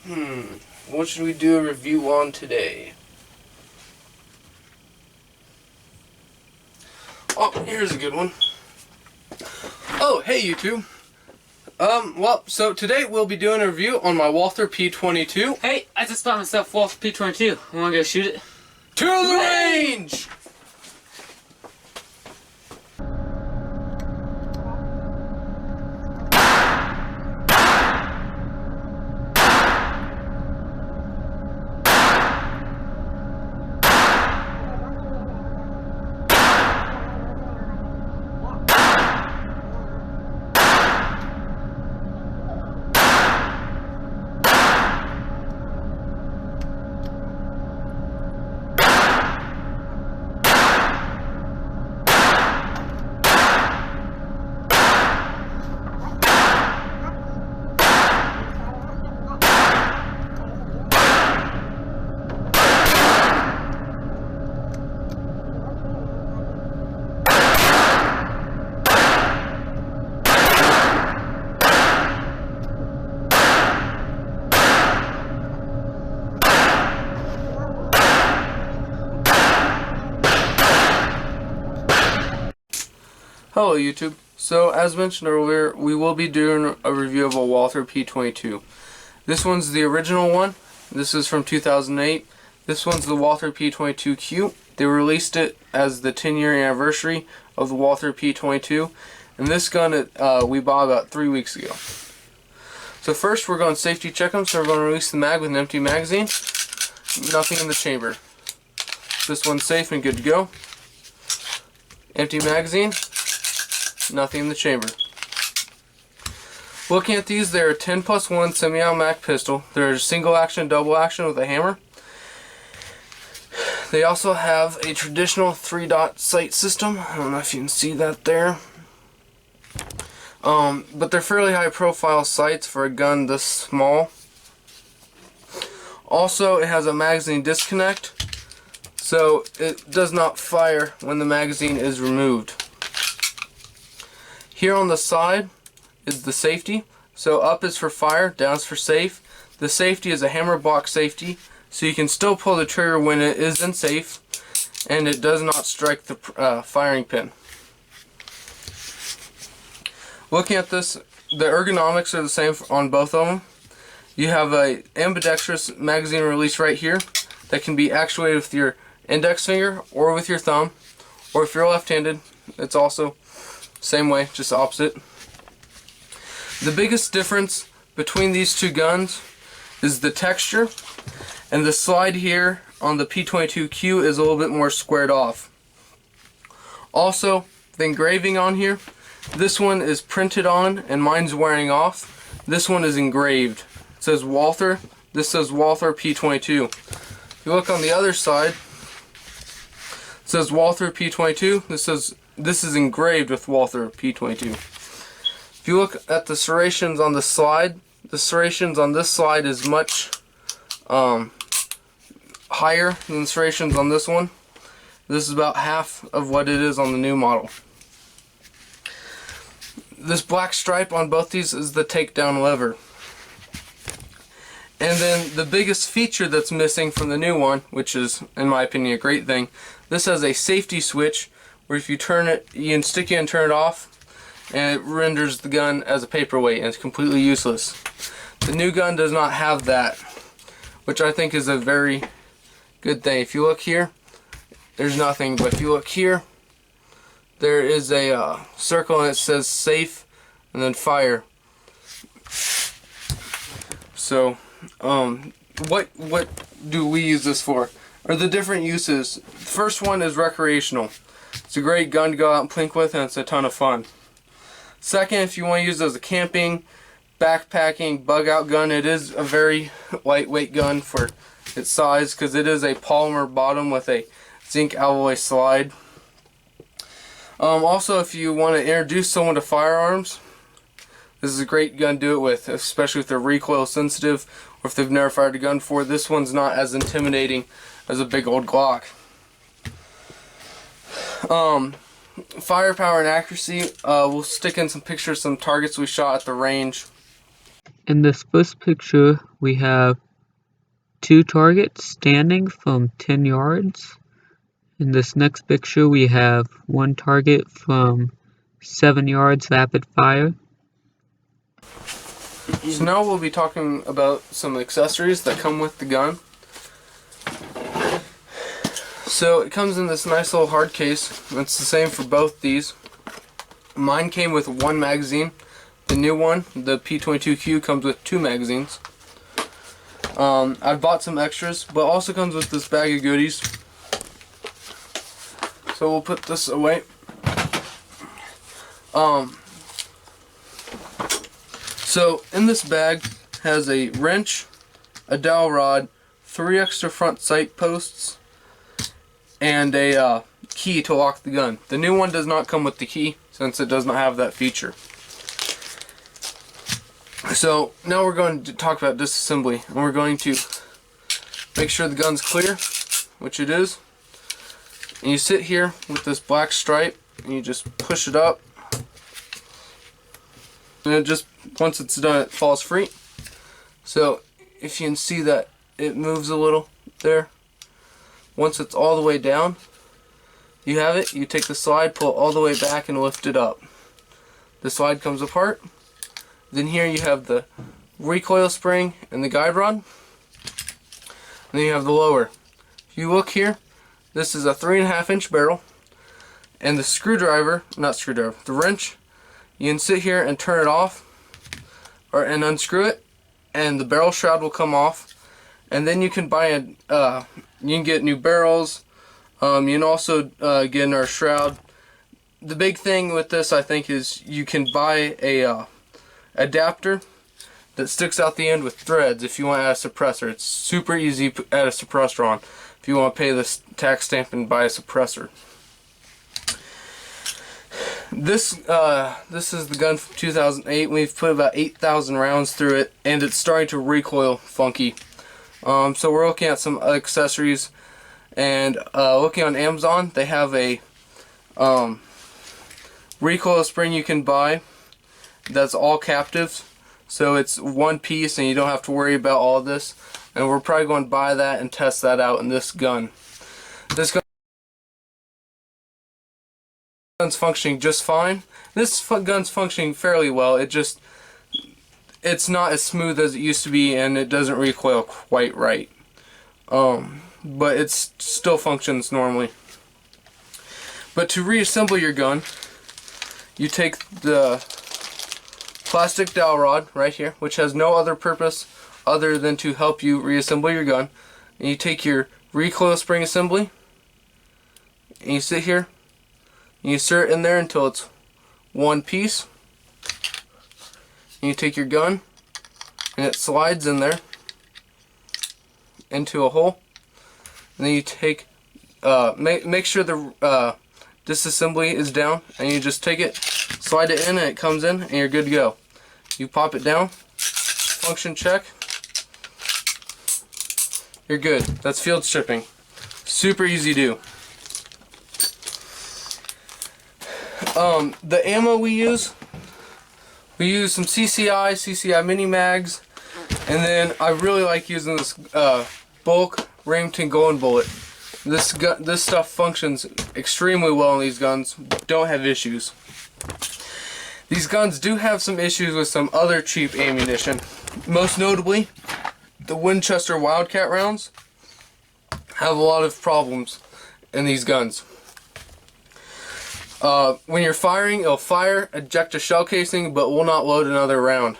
What should we do a review on today? Oh, here's a good one. Oh, hey YouTube. So today we'll be doing a review on my Walther P22. Hey, I just bought myself Walther P22. Wanna go shoot it? To the range! Hello YouTube. So as mentioned earlier, we will be doing a review of a Walther P22. This one's the original one. This is from 2008. This one's the Walther P22Q. They released it as the 10-year anniversary of the Walther P22. And this gun we bought about 3 weeks ago. So first we're going to safety check them. So we're going to release the mag with an empty magazine. Nothing in the chamber. This one's safe and good to go. Empty magazine. Nothing in the chamber. Looking at these, they're a 10+1 semi-automatic pistol. They're a single action, double action with a hammer. They also have a traditional 3-dot sight system. I don't know if you can see that there. But they're fairly high profile sights for a gun this small. Also, it has a magazine disconnect, so it does not fire when the magazine is removed. Here on the side is the safety. So up is for fire, down is for safe. The safety is a hammer block safety, so you can still pull the trigger when it is in safe, and it does not strike the firing pin. Looking at this, the ergonomics are the same on both of them. You have a ambidextrous magazine release right here that can be actuated with your index finger or with your thumb, or if you're left-handed, it's also same way, just opposite. The biggest difference between these two guns is the texture, and the slide here on the P22Q is a little bit more squared off. Also, the engraving on here, this one is printed on and mine's wearing off. This one is engraved. It says Walther, this says Walther P22. If you look on the other side, it says Walther P22, this is engraved with Walther P22. If you look at the serrations on the slide, the serrations on this slide is much higher than the serrations on this one. This is about half of what it is on the new model. This black stripe on both these is the takedown lever. And then the biggest feature that's missing from the new one, which is in my opinion a great thing, this has a safety switch where if you turn it, you can stick it and turn it off, and it renders the gun as a paperweight and it's completely useless. The new gun does not have that, which I think is a very good thing. If you look here, there's nothing, but if you look here, there is a circle and it says safe and then fire. So, what do we use this for? Or the different uses. The first one is recreational. It's a great gun to go out and plink with, and it's a ton of fun. Second, if you want to use it as a camping, backpacking, bug out gun, it is a very lightweight gun for its size because it is a polymer bottom with a zinc alloy slide. Also, if you want to introduce someone to firearms, this is a great gun to do it with, especially if they're recoil sensitive or if they've never fired a gun before. This one's not as intimidating as a big old Glock. Firepower and accuracy, we'll stick in some pictures of some targets we shot at the range. In this first picture, we have 2 targets standing from 10 yards. In this next picture, we have 1 target from 7 yards rapid fire. So now we'll be talking about some accessories that come with the gun. So it comes in this nice little hard case. It's the same for both these. Mine came with 1 magazine. The new one, the P22Q, comes with 2 magazines. I've bought some extras, but also comes with this bag of goodies. So we'll put this away. So in this bag has a wrench, a dowel rod, 3 extra front sight posts, and a key to lock the gun. The new one does not come with the key since it does not have that feature. So now we're going to talk about disassembly, and we're going to make sure the gun's clear, which it is. And you sit here with this black stripe and you just push it up, and it just, once it's done, it falls free. So if you can see that it moves a little there. Once it's all the way down, you have it. You take the slide, pull it all the way back, and lift it up. The slide comes apart. Then here you have the recoil spring and the guide rod. And then you have the lower. If you look here, this is a 3.5 inch barrel, and the screwdriver, the wrench, you can sit here and turn it off and unscrew it, and the barrel shroud will come off. And then you can buy you can get new barrels. You can also get our shroud. The big thing with this, I think, is you can buy a adapter that sticks out the end with threads if you want to add a suppressor. It's super easy to add a suppressor on if you want to pay the tax stamp and buy a suppressor. This is the gun from 2008. We've put about 8,000 rounds through it, and it's starting to recoil funky. So we're looking at some accessories, and looking on Amazon, they have a recoil spring you can buy that's all captive, so it's one piece and you don't have to worry about all this. And we're probably going to buy that and test that out in this gun. This gun's functioning just fine. This gun's functioning fairly well. It's not as smooth as it used to be, and it doesn't recoil quite right. But it still functions normally. But to reassemble your gun, you take the plastic dowel rod right here, which has no other purpose other than to help you reassemble your gun. And you take your recoil spring assembly, and you sit here, and you insert it in there until it's one piece. And you take your gun, and it slides in there into a hole. And then you take, make sure the disassembly is down, and you just take it, slide it in, and it comes in, and you're good to go. You pop it down, function check, you're good. That's field stripping. Super easy to do. The ammo we use some CCI mini mags, and then I really like using this bulk Remington Golden Bullet. This stuff functions extremely well in these guns. Don't have issues. These guns do have some issues with some other cheap ammunition. Most notably, the Winchester Wildcat rounds have a lot of problems in these guns. When you're firing, it'll fire, eject a shell casing, but will not load another round.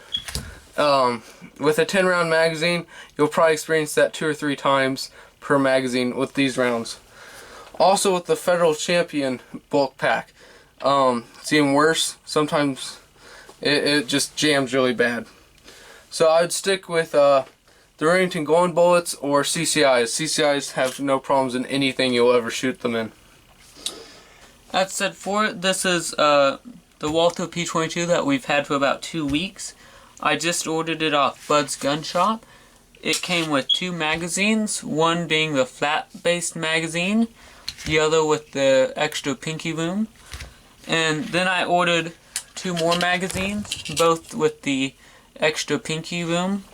With a 10 round magazine, you'll probably experience that 2 or 3 times per magazine with these rounds. Also with the Federal Champion bulk pack, it's even worse. Sometimes it just jams really bad. So I would stick with the Remington Golden Bullets or CCIs. CCIs have no problems in anything you'll ever shoot them in. That said, for it, this is the Walther P22 that we've had for about 2 weeks. I just ordered it off Bud's Gun Shop. It came with 2 magazines, one being the flat-based magazine, the other with the extra pinky boom. And then I ordered 2 more magazines, both with the extra pinky boom.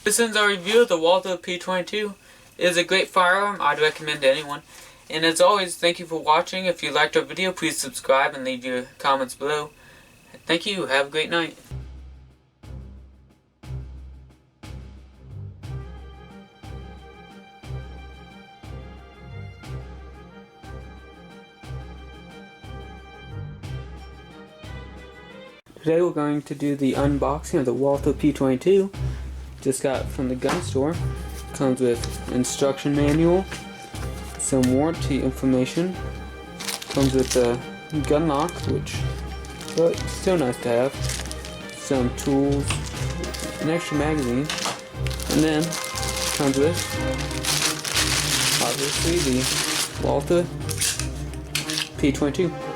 This ends our review of the Walther P22. It is a great firearm I'd recommend to anyone. And as always, thank you for watching. If you liked our video, please subscribe and leave your comments below. Thank you. Have a great night. Today we're going to do the unboxing of the Walther P22. Just got it from the gun store. Comes with instruction manual, some warranty information. Comes with a gun lock, which but still nice to have. Some tools, an extra magazine, and then comes with obviously the Walther P22.